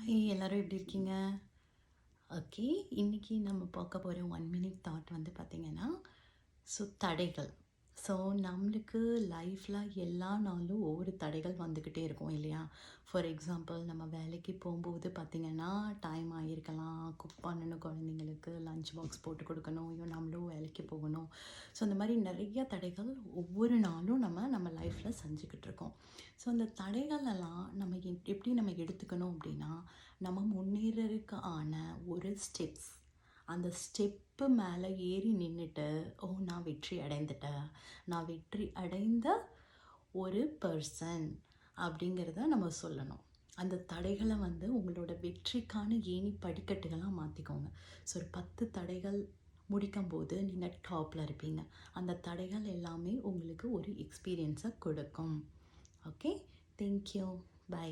ஹே எல்லாரும் எப்படி இருக்கீங்க? ஓகே. இன்னைக்கு நம்ம பார்க்க போற 1 மினிட் தாட் வந்து பார்த்தீங்கன்னா, தடைகள். ஸோ நம்மளுக்கு லைஃப்ல எல்லா நாளும் ஒவ்வொரு தடைகள் வந்துக்கிட்டே இருக்கும் இல்லையா? ஃபார் எக்ஸாம்பிள் நம்ம வேலைக்கு போகும்போது பார்த்தீங்கன்னா, டைம் ஆகியிருக்கலாம். குக் பண்ணணும் குழந்தைங்களுக்கு, லஞ்ச் பாக்ஸ் போட்டு கொடுக்கணும். ஐயோ நம்மளும் வேலைக்கு போகணும். ஸோ இந்த மாதிரி நிறைய தடைகள் ஒவ்வொரு நாளும் நம்ம லைஃப்பில் செஞ்சுக்கிட்டு இருக்கோம். ஸோ அந்த தடைகளெல்லாம் நம்ம எப்படி நம்ம எடுத்துக்கணும் அப்படின்னா, நம்ம முன்னேறதுக்கு ஆன ஒரு ஸ்டெப்ஸ். அந்த ஸ்டெப்பு மேலே ஏறி நின்றுட்டு, ஓ நான் வெற்றி அடைந்துட்டேன், நான் வெற்றி அடைந்த ஒரு பர்சன் அப்படிங்கிறத நம்ம சொல்லணும். அந்த தடைகளை வந்து உங்களோட வெற்றிக்கான ஏணி படிக்கட்டுகளாக மாற்றிக்கோங்க. ஸோ ஒரு 10 தடைகள் முடிக்கும்போது நீங்கள் டாப்பில் இருப்பீங்க. அந்த தடைகள் எல்லாமே உங்களுக்கு ஒரு எக்ஸ்பீரியன்ஸை கொடுக்கும். Okay, thank you, by.